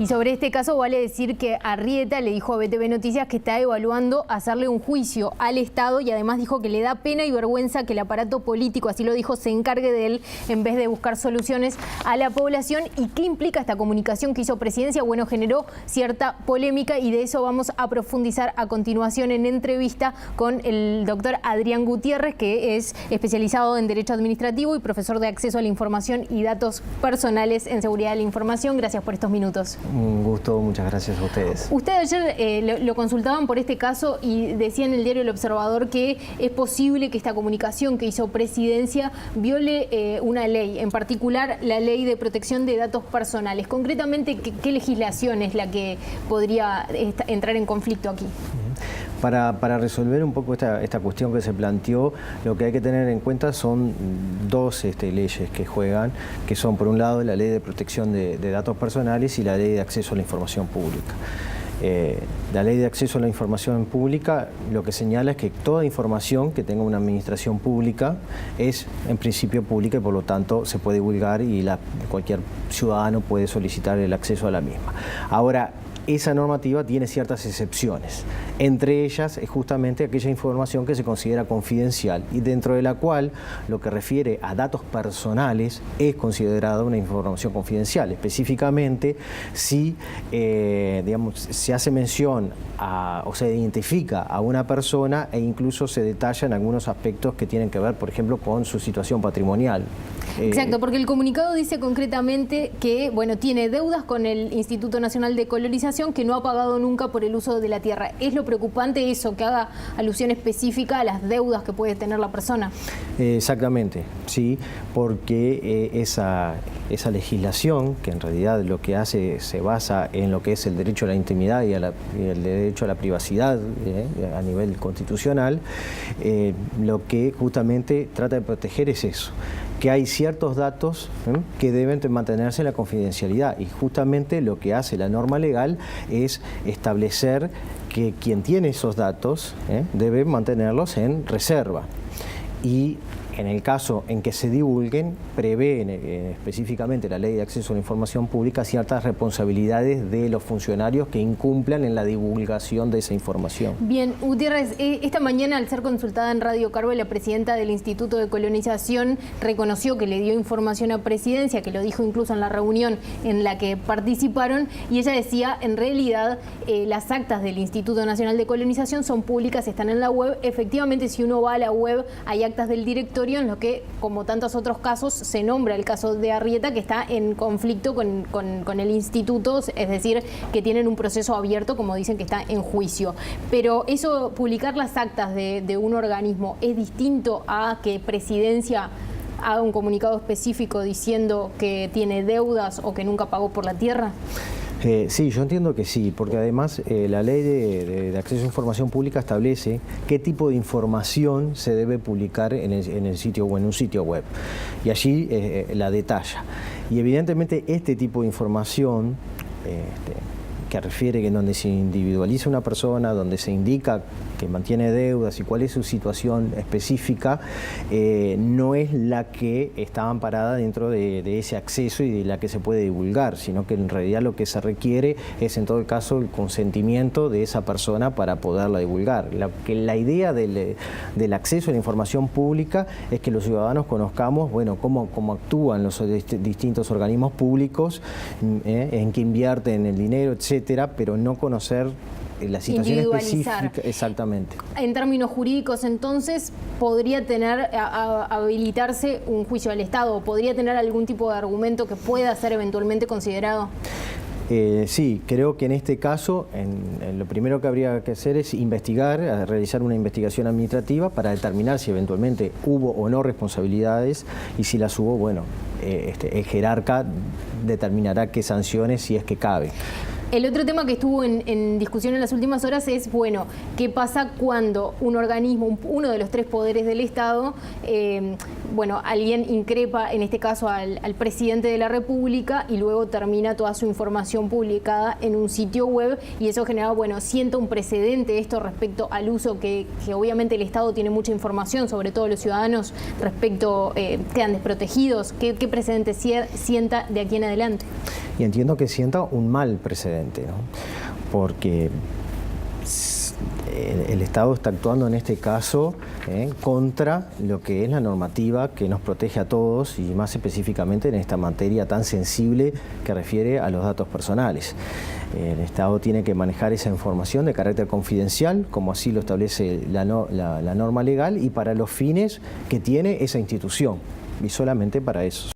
Y sobre este caso vale decir que Arrieta le dijo a BTV Noticias que está evaluando hacerle un juicio al Estado y además dijo que le da pena y vergüenza que el aparato político, así lo dijo, se encargue de él en vez de buscar soluciones a la población. ¿Y qué implica esta comunicación que hizo Presidencia? Bueno, generó cierta polémica y de eso vamos a profundizar a continuación en entrevista con el doctor Adrián Gutiérrez, que es especializado en Derecho Administrativo y profesor de Acceso a la Información y Datos Personales en Seguridad de la Información. Gracias por estos minutos. Un gusto, muchas gracias a ustedes. Usted ayer lo consultaban por este caso y decía en el diario El Observador que es posible que esta comunicación que hizo Presidencia viole una ley, en particular la Ley de Protección de Datos Personales. Concretamente, ¿qué legislación es la que podría entrar en conflicto aquí? Para resolver un poco esta cuestión que se planteó, lo que hay que tener en cuenta son dos leyes que juegan, que son por un lado la Ley de Protección de Datos Personales y la Ley de Acceso a la Información Pública. La Ley de Acceso a la Información Pública lo que señala es que toda información que tenga una administración pública es en principio pública y por lo tanto se puede divulgar y cualquier ciudadano puede solicitar el acceso a la misma. Ahora, esa normativa tiene ciertas excepciones. Entre ellas es justamente aquella información que se considera confidencial y dentro de la cual lo que refiere a datos personales es considerada una información confidencial. Específicamente si se hace mención o se identifica a una persona e incluso se detallan algunos aspectos que tienen que ver, por ejemplo, con su situación patrimonial. Exacto, porque el comunicado dice concretamente que tiene deudas con el Instituto Nacional de Colonización que no ha pagado nunca por el uso de la tierra. ¿Es lo preocupante eso, que haga alusión específica a las deudas que puede tener la persona? Exactamente, sí, porque esa legislación, que en realidad lo que hace se basa en lo que es el derecho a la intimidad y el derecho a la privacidad a nivel constitucional, lo que justamente trata de proteger es eso, que hay ciertos datos que deben mantenerse en la confidencialidad y justamente lo que hace la norma legal es establecer que quien tiene esos datos debe mantenerlos en reserva. Y en el caso en que se divulguen, prevé específicamente la Ley de Acceso a la Información Pública ciertas responsabilidades de los funcionarios que incumplan en la divulgación de esa información. Bien, Gutiérrez, esta mañana al ser consultada en Radio Carve, la presidenta del Instituto de Colonización reconoció que le dio información a Presidencia, que lo dijo incluso en la reunión en la que participaron, y ella decía, en realidad, las actas del Instituto Nacional de Colonización son públicas, están en la web. Efectivamente, si uno va a la web, hay actas del directorio en lo que, como tantos otros casos, se nombra el caso de Arrieta, que está en conflicto con el instituto, es decir, que tienen un proceso abierto, como dicen que está en juicio. Pero eso, publicar las actas de un organismo, ¿es distinto a que Presidencia haga un comunicado específico diciendo que tiene deudas o que nunca pagó por la tierra? Sí, yo entiendo que sí, porque además la ley de acceso a información pública establece qué tipo de información se debe publicar en el sitio o en un sitio web. Y allí la detalla. Y evidentemente este tipo de información que refiere que en donde se individualiza una persona, donde se indica que mantiene deudas y cuál es su situación específica, no es la que está amparada dentro de ese acceso y de la que se puede divulgar, sino que en realidad lo que se requiere es en todo el caso el consentimiento de esa persona para poderla divulgar. La idea del acceso a la información pública es que los ciudadanos conozcamos cómo actúan los distintos organismos públicos, en qué invierten el dinero, etcétera, pero no conocer la situación específica. Exactamente. En términos jurídicos, entonces, ¿podría habilitarse un juicio al Estado? ¿Podría tener algún tipo de argumento que pueda ser eventualmente considerado? Sí, creo que en este caso lo primero que habría que hacer es realizar una investigación administrativa para determinar si eventualmente hubo o no responsabilidades y si las hubo, el jerarca determinará qué sanciones si es que cabe. El otro tema que estuvo en discusión en las últimas horas es, bueno, ¿qué pasa cuando un organismo, uno de los 3 poderes del Estado, alguien increpa, en este caso al presidente de la República, y luego termina toda su información publicada en un sitio web, y eso genera, sienta un precedente esto respecto al uso que obviamente el Estado tiene mucha información, sobre todo los ciudadanos, respecto, quedan desprotegidos? ¿Qué precedente sienta de aquí en adelante? Y entiendo que sienta un mal precedente, ¿no? Porque el Estado está actuando en este caso contra lo que es la normativa que nos protege a todos, y más específicamente en esta materia tan sensible que refiere a los datos personales. El Estado tiene que manejar esa información de carácter confidencial, como así lo establece la norma legal, y para los fines que tiene esa institución, y solamente para esos.